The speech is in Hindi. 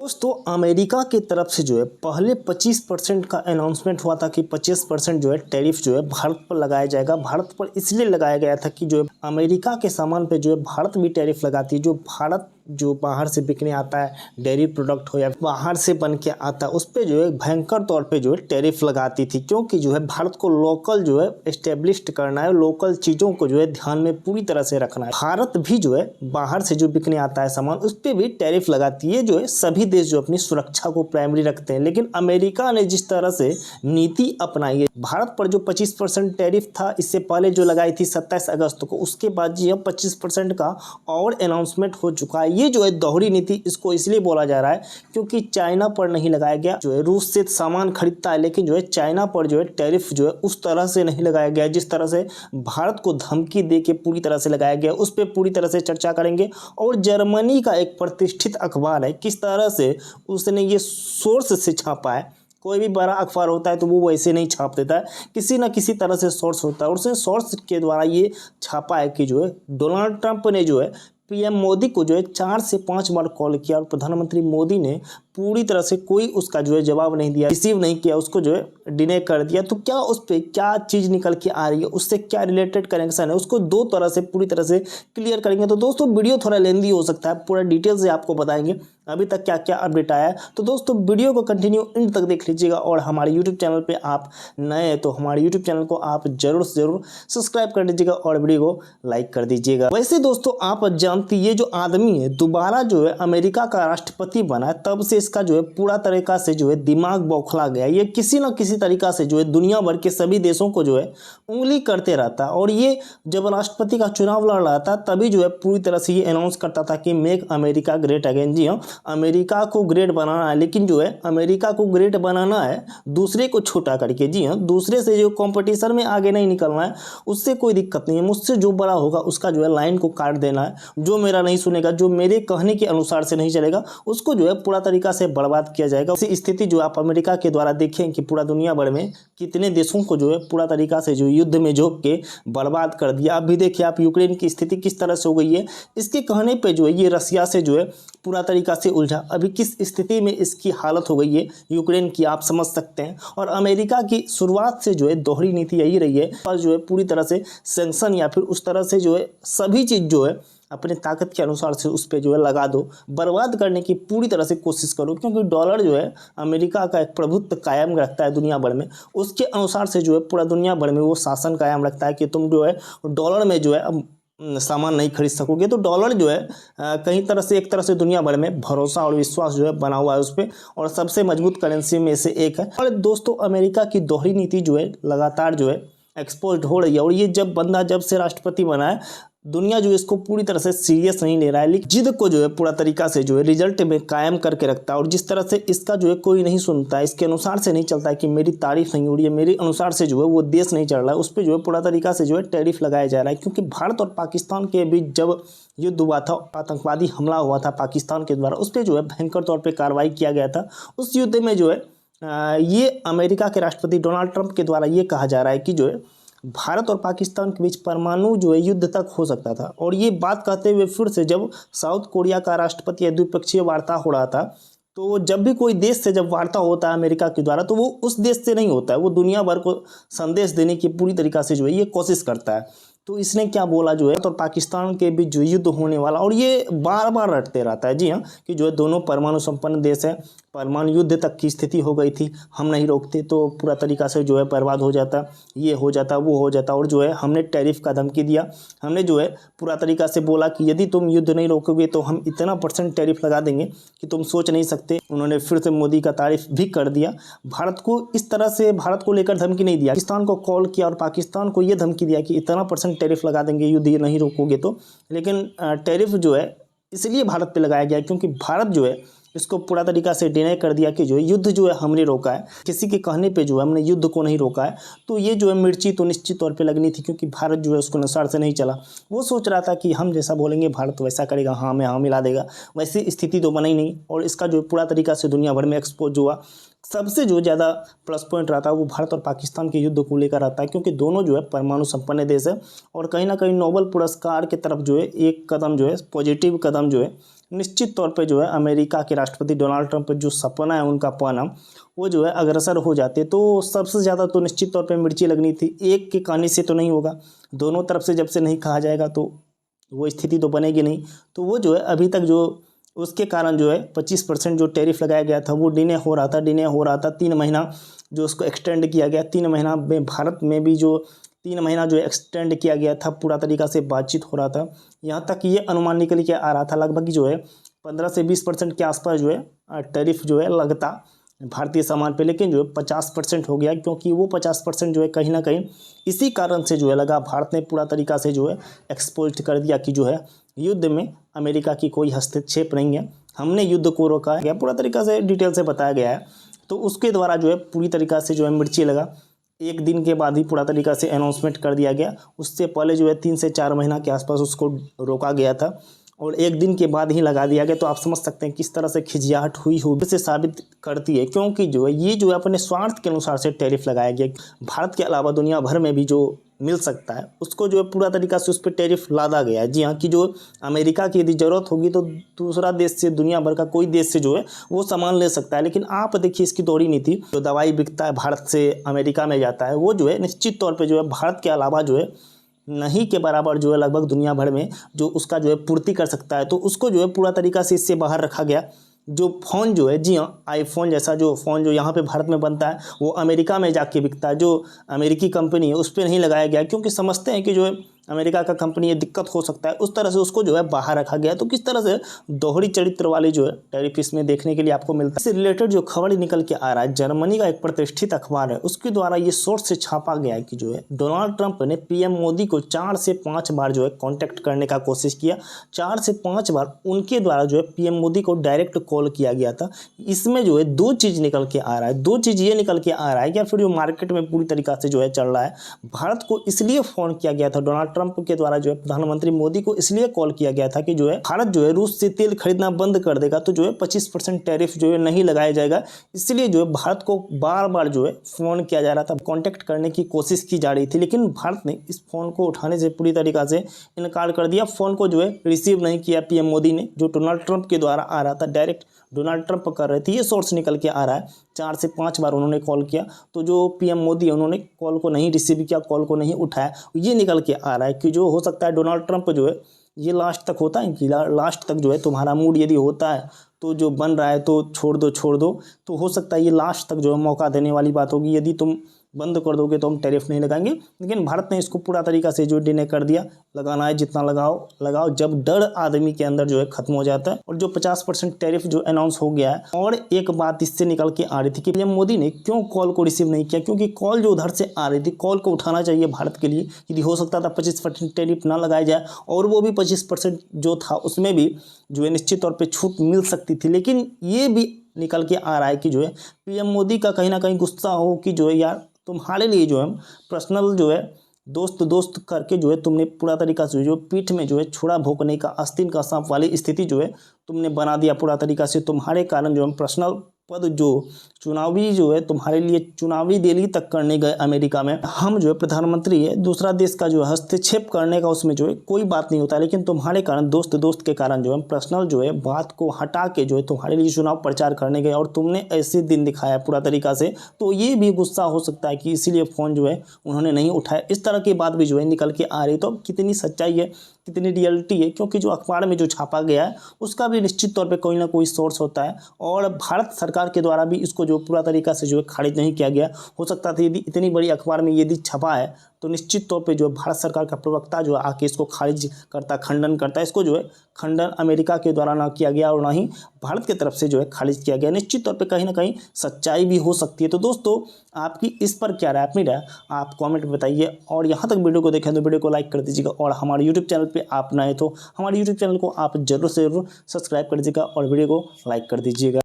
दोस्तों अमेरिका की तरफ से जो है पहले 25% का अनाउंसमेंट हुआ था कि 25% जो है टैरिफ जो है भारत पर लगाया जाएगा। भारत पर इसलिए लगाया गया था कि जो है अमेरिका के सामान पे जो है भारत भी टैरिफ लगाती है। जो भारत जो बाहर से बिकने आता है, डेयरी प्रोडक्ट हो या बाहर से बन के आता है, उस पर जो है भयंकर तौर पे जो है टैरिफ लगाती थी, क्योंकि जो है भारत को लोकल जो है एस्टेब्लिश्ड करना है, लोकल चीज़ों को जो है ध्यान में पूरी तरह से रखना है। भारत भी जो है बाहर से जो बिकने आता है सामान, उस पर भी टैरिफ लगाती है। जो है सभी देश जो अपनी सुरक्षा को प्राइमरी रखते हैं, लेकिन अमेरिका ने जिस तरह से नीति अपनाई है, भारत पर जो 25% टैरिफ था इससे पहले जो लगाई थी 27 अगस्त को, उसके बाद जो 25% का और अनाउंसमेंट हो चुका है। ये जो है दोहरी नीति, इसको इसलिए बोला जा रहा है क्योंकि चाइना पर नहीं लगाया गया। जो है रूस से सामान खरीदता है, लेकिन जो है चाइना पर जो है टैरिफ जो है उस तरह से नहीं लगाया गया जिस तरह से भारत को धमकी दे के पूरी तरह से लगाया गया। उस पर पूरी तरह से चर्चा करेंगे। और जर्मनी का एक प्रतिष्ठित अखबार है, किस तरह से उसने ये सोर्स से छापा है। कोई भी बड़ा अखबार होता है तो वो वैसे नहीं छाप देता है, किसी ना किसी तरह से सोर्स होता है, और उस सोर्स के द्वारा ये छापा है कि जो है डोनाल्ड ट्रंप ने जो है पीएम मोदी को जो है 4 से 5 बार कॉल किया और प्रधानमंत्री मोदी ने पूरी तरह से कोई उसका जो है जवाब नहीं दिया, रिसीव नहीं किया, उसको जो है डिने कर दिया। तो क्या उस पर क्या चीज़ निकल के आ रही है, उससे क्या रिलेटेड कनेक्शन है, उसको दो तरह से पूरी तरह से क्लियर करेंगे। तो दोस्तों वीडियो थोड़ा लेंदी हो सकता है, पूरा डिटेल से आपको बताएंगे अभी तक क्या क्या अपडेट आया है। तो दोस्तों वीडियो को कंटिन्यू एंड तक देख लीजिएगा, और हमारे यूट्यूब चैनल पे आप नए हैं तो हमारे यूट्यूब चैनल को आप जरूर से जरूर सब्सक्राइब कर लीजिएगा और वीडियो को लाइक कर दीजिएगा। वैसे दोस्तों आप जानती, ये जो आदमी है दोबारा जो है अमेरिका का राष्ट्रपति बना है, तब से इसका जो है पूरा तरीका से जो है दिमाग बौखला गया। ये किसी न किसी तरीका से जो है दुनिया भर के सभी देशों को जो है उंगली करते रहता है। और ये जब राष्ट्रपति का चुनाव लड़ रहा था तभी जो है पूरी तरह से ये अनाउंस करता था कि मेक अमेरिका ग्रेट अगेन। जी हाँ, अमेरिका को ग्रेट बनाना है, लेकिन जो है अमेरिका को ग्रेट बनाना है दूसरे को छोटा करके। जी हाँ, दूसरे से जो कंपटीशन में आगे नहीं निकलना है, उससे कोई दिक्कत नहीं है। मुझसे जो बड़ा होगा उसका जो है लाइन को काट देना है। जो मेरा नहीं सुनेगा, जो मेरे कहने के अनुसार से नहीं चलेगा, उसको जो है पूरा तरीका से बर्बाद किया जाएगा। इसी स्थिति जो आप अमेरिका के द्वारा देखें कि पूरा दुनिया भर में कितने देशों को जो है पूरा तरीका से जो युद्ध में झोंक के बर्बाद कर दिया। अब भी देखिए आप यूक्रेन की स्थिति किस तरह से हो गई है। इसके कहने पे जो है ये रसिया से जो है पूरा तरीका से उलझा। अभी किस स्थिति में इसकी हालत हो गई है यूक्रेन की, आप समझ सकते हैं। और अमेरिका की शुरुआत से जो है दोहरी नीति यही रही है, और जो है पूरी तरह से सैंक्शन या फिर उस तरह से जो है सभी चीज़ जो है अपने ताकत के अनुसार से उस पर जो है लगा दो, बर्बाद करने की पूरी तरह से कोशिश करो। क्योंकि डॉलर जो है अमेरिका का एक प्रभुत्व कायम रखता है दुनिया भर में, उसके अनुसार से जो है पूरा दुनिया भर में वो शासन कायम रखता है कि तुम जो है डॉलर में जो है सामान नहीं खरीद सकोगे। तो डॉलर जो है कहीं तरह से एक तरह से दुनिया भर में भरोसा और विश्वास जो है बना हुआ है उस पर, और सबसे मजबूत करेंसी में से एक है। और दोस्तों अमेरिका की दोहरी नीति जो है लगातार जो है एक्सपोज हो रही है। और ये जब से राष्ट्रपति बना है, दुनिया जो इसको पूरी तरह से सीरियस नहीं ले रहा है, लेकिन जिद को जो है पूरा तरीका से जो है रिजल्ट में कायम करके रखता है। और जिस तरह से इसका जो है कोई नहीं सुनता है, इसके अनुसार से नहीं चलता है कि मेरी तारीफ नहीं हो रही है, मेरे अनुसार से जो है वो देश नहीं चल रहा है, उस पर जो है पूरा तरीका से जो है टैरिफ लगाया जा रहा है। क्योंकि भारत और पाकिस्तान के बीच जब युद्ध हुआ था, आतंकवादी हमला हुआ था पाकिस्तान के द्वारा, उस पर जो है भयंकर तौर पर कार्रवाई किया गया था। उस युद्ध में जो है ये अमेरिका के राष्ट्रपति डोनाल्ड ट्रंप के द्वारा ये कहा जा रहा है कि जो है भारत और पाकिस्तान के बीच परमाणु जो है युद्ध तक हो सकता था। और ये बात कहते हुए फिर से जब साउथ कोरिया का राष्ट्रपति या द्विपक्षीय वार्ता हो रहा था, तो जब भी कोई देश से जब वार्ता होता है अमेरिका के द्वारा, तो वो उस देश से नहीं होता है, वो दुनिया भर को संदेश देने की पूरी तरीका से जो है ये कोशिश करता है। तो इसने क्या बोला जो है तो पाकिस्तान के बीच जो युद्ध होने वाला, और ये बार बार रटते रहता है। जी हाँ, कि जो है दोनों परमाणु संपन्न देश है, परमाणु युद्ध तक की स्थिति हो गई थी, हम नहीं रोकते तो पूरा तरीका से जो है बर्बाद हो जाता, ये हो जाता वो हो जाता। और जो है हमने टैरिफ का धमकी दिया, हमने जो है पूरा तरीका से बोला कि यदि तुम युद्ध नहीं रोकोगे तो हम इतना % टैरिफ लगा देंगे कि तुम सोच नहीं सकते। उन्होंने फिर से मोदी का तारीफ भी कर दिया। भारत को इस तरह से भारत को लेकर धमकी नहीं दिया, पाकिस्तान को कॉल किया और पाकिस्तान को ये धमकी दिया कि इतना % टैरिफ लगा देंगे युद्ध ये नहीं रोकोगे तो। लेकिन टैरिफ जो है इसलिए भारत पे लगाया गया क्योंकि भारत जो है इसको पूरा तरीका से डिनाई कर दिया कि जो युद्ध जो है हमने रोका है, किसी के कहने पे जो है हमने युद्ध को नहीं रोका है। तो ये जो है मिर्ची तो निश्चित तौर पे लगनी थी, क्योंकि भारत जो है उसको अनुसार से नहीं चला। वो सोच रहा था कि हम जैसा बोलेंगे भारत वैसा करेगा, हाँ में हाँ मिला देगा, वैसी स्थिति तो बनी नहीं। और इसका जो पूरा तरीका से दुनिया भर में एक्सपोज हुआ। सबसे जो ज़्यादा प्लस पॉइंट रहता है वो भारत और पाकिस्तान के युद्ध को लेकर आता है, क्योंकि दोनों जो है परमाणु संपन्न देश है। और कहीं ना कहीं नोबेल पुरस्कार की तरफ जो है एक कदम जो है पॉजिटिव कदम जो है निश्चित तौर पे जो है अमेरिका के राष्ट्रपति डोनाल्ड ट्रंप का जो सपना है उनका पाना, वो जो है अग्रसर हो जाते। तो सबसे ज़्यादा तो निश्चित तौर पे मिर्ची लगनी थी। एक के कहने से तो नहीं होगा, दोनों तरफ से जब से नहीं कहा जाएगा तो वो स्थिति तो बनेगी नहीं। तो वो जो है अभी तक जो उसके कारण जो है 25% जो टैरिफ लगाया गया था वो डिले हो रहा था 3 महीना जो उसको एक्सटेंड किया गया। 3 महीना में भारत में भी जो 3 महीना जो एक्सटेंड किया गया था, पूरा तरीक़ा से बातचीत हो रहा था। यहाँ तक ये अनुमान निकल के आ रहा था लगभग जो है 15 से 20% के आसपास जो है टैरिफ जो है लगता भारतीय सामान पे, लेकिन जो है 50% हो गया, क्योंकि वो 50% जो है कहीं ना कहीं इसी कारण से जो है लगा। भारत ने पूरा तरीक़ा से जो है एक्सपोज कर दिया कि जो है युद्ध में अमेरिका की कोई हस्तक्षेप नहीं है, हमने युद्ध को रोका है, पूरा तरीक़ा से डिटेल से बताया गया है। तो उसके द्वारा जो है पूरी तरीक़ा से जो है मिर्ची लगा। एक दिन के बाद ही पूरा तरीक़ा से अनाउंसमेंट कर दिया गया। उससे पहले जो है 3 से 4 महीना के आसपास उसको रोका गया था और एक दिन के बाद ही लगा दिया गया। तो आप समझ सकते हैं किस तरह से खिझियाहट हुई होगी, से साबित करती है, क्योंकि जो है ये जो है अपने स्वार्थ के अनुसार से टैरिफ लगाया गया। भारत के अलावा दुनिया भर में भी जो मिल सकता है उसको जो है पूरा तरीक़ा से उस पर टैरिफ लादा गया है। जी हाँ, कि जो अमेरिका की यदि ज़रूरत होगी तो दूसरा देश से, दुनिया भर का कोई देश से जो है वो सामान ले सकता है। लेकिन आप देखिए इसकी दोहरी नीति, जो दवाई बिकता है भारत से अमेरिका में जाता है, वो जो है निश्चित तौर पर जो है भारत के अलावा जो है नहीं के बराबर जो है लगभग दुनिया भर में जो उसका जो है पूर्ति कर सकता है। तो उसको जो है पूरा तरीक़ा से इससे बाहर रखा गया। जो फ़ोन जो है, जी हाँ, आईफोन जैसा जो फ़ोन जो यहाँ पे भारत में बनता है वो अमेरिका में जाके बिकता है। जो अमेरिकी कंपनी है उस पर नहीं लगाया गया, क्योंकि समझते हैं कि जो है अमेरिका का कंपनी है, दिक्कत हो सकता है, उस तरह से उसको जो है बाहर रखा गया। तो किस तरह से दोहरी चरित्र वाली जो है टैरिफ इसमें देखने के लिए आपको मिलता है। इससे रिलेटेड जो खबर निकल के आ रहा है, जर्मनी का एक प्रतिष्ठित अखबार है उसके द्वारा ये सोर्स से छापा गया है कि जो है डोनाल्ड ट्रंप ने पीएम मोदी को 4 से 5 बार जो है कॉन्टैक्ट करने का कोशिश किया। 4 से 5 बार उनके द्वारा जो है पीएम मोदी को डायरेक्ट कॉल किया गया था। इसमें जो है 2 चीज़ निकल के आ रहा है। 2 चीज़ ये निकल के आ रहा है, या फिर जो मार्केट में पूरी तरीक़ा से जो है चल रहा है, भारत को इसलिए फ़ोन किया गया था डोनाल्ड ट्रंप के द्वारा, जो है प्रधानमंत्री मोदी को इसलिए कॉल किया गया था कि जो है भारत जो है रूस से तेल खरीदना बंद कर देगा तो जो है 25% टैरिफ जो है नहीं लगाया जाएगा। इसलिए जो है भारत को बार बार जो है फ़ोन किया जा रहा था, कांटेक्ट करने की कोशिश की जा रही थी, लेकिन भारत ने इस फ़ोन को उठाने से पूरी तरीक़ा से इनकार कर दिया। फ़ोन को जो है रिसीव नहीं किया पीएम मोदी ने, जो डोनाल्ड ट्रंप के द्वारा आ रहा था, डायरेक्ट डोनाल्ड ट्रंप कर रहे थे। ये सोर्स निकल के आ रहा है। 4 से 5 बार उन्होंने कॉल किया, तो जो पीएम मोदी है उन्होंने कॉल को नहीं रिसीव किया, कॉल को नहीं उठाया। ये निकल के आ रहा है कि जो हो सकता है डोनाल्ड ट्रंप जो है ये लास्ट तक होता है कि लास्ट तक जो है तुम्हारा मूड यदि होता है तो जो बन रहा है तो छोड़ दो, तो हो सकता है ये लास्ट तक जो है मौका देने वाली बात होगी। यदि तुम बंद कर दोगे तो हम टैरिफ नहीं लगाएंगे, लेकिन भारत ने इसको पूरा तरीक़ा से जो डिने कर दिया। लगाना है जितना लगाओ, जब डर आदमी के अंदर जो है खत्म हो जाता है। और जो 50% टैरिफ जो अनाउंस हो गया है, और एक बात इससे निकल के आ रही थी कि पीएम मोदी ने क्यों कॉल को रिसीव नहीं किया, क्योंकि कॉल जो उधर से आ रही थी, कॉल को उठाना चाहिए भारत के लिए। यदि हो सकता था 25% टैरिफ ना लगाया जाए, और वो भी 25% जो था उसमें भी जो है निश्चित तौर पर छूट मिल सकती थी। लेकिन ये भी निकल के आ रहा है कि जो है पीएम मोदी का कहीं ना कहीं गुस्सा हो कि जो है यार तुम्हारे लिए जो है पर्सनल जो है दोस्त करके जो है तुमने पूरा तरीक़ा से जो पीठ में जो है छुरा भोंकने का, आस्तीन का सांप वाली स्थिति जो है तुमने बना दिया पूरा तरीक़ा से। तुम्हारे कारण जो है पर्सनल पद जो चुनावी जो है तुम्हारे लिए चुनावी रैली तक करने गए अमेरिका में, हम जो है प्रधानमंत्री है, दूसरा देश का जो है हस्तक्षेप करने का उसमें जो है कोई बात नहीं होता, लेकिन तुम्हारे कारण दोस्त के कारण जो है पर्सनल जो है बात को हटा के जो है तुम्हारे लिए चुनाव प्रचार करने गए, और तुमने ऐसे दिन दिखाया पूरा तरीक़ा से। तो ये भी गुस्सा हो सकता है कि इसीलिए फ़ोन जो है उन्होंने नहीं उठाया। इस तरह की बात भी जो है निकल के आ रही। तो अब कितनी सच्चाई है, कितनी रियलिटी है, क्योंकि जो अखबार में जो छापा गया है उसका भी निश्चित तौर पे कोई ना कोई सोर्स होता है, और भारत सरकार के द्वारा भी इसको जो पूरा तरीक़ा से जो है खारिज नहीं किया गया। हो सकता था यदि इतनी बड़ी अखबार में यदि छपा है तो निश्चित तौर पे जो भारत सरकार का प्रवक्ता जो आके इसको खारिज करता, खंडन करता। इसको जो है खंडन अमेरिका के द्वारा ना किया गया और ना ही भारत की तरफ से जो है खारिज किया गया। निश्चित तौर पे कहीं ना कहीं सच्चाई भी हो सकती है। तो दोस्तों आपकी इस पर क्या राय, अपनी राय आप कमेंट में बताइए, और यहाँ तक वीडियो को देखें तो वीडियो को लाइक कर दीजिएगा, और हमारे यूट्यूब चैनल पर आप नए तो हमारे यूट्यूब चैनल को आप जरूर से जरूर सब्सक्राइब कर दीजिएगा और वीडियो को लाइक कर दीजिएगा।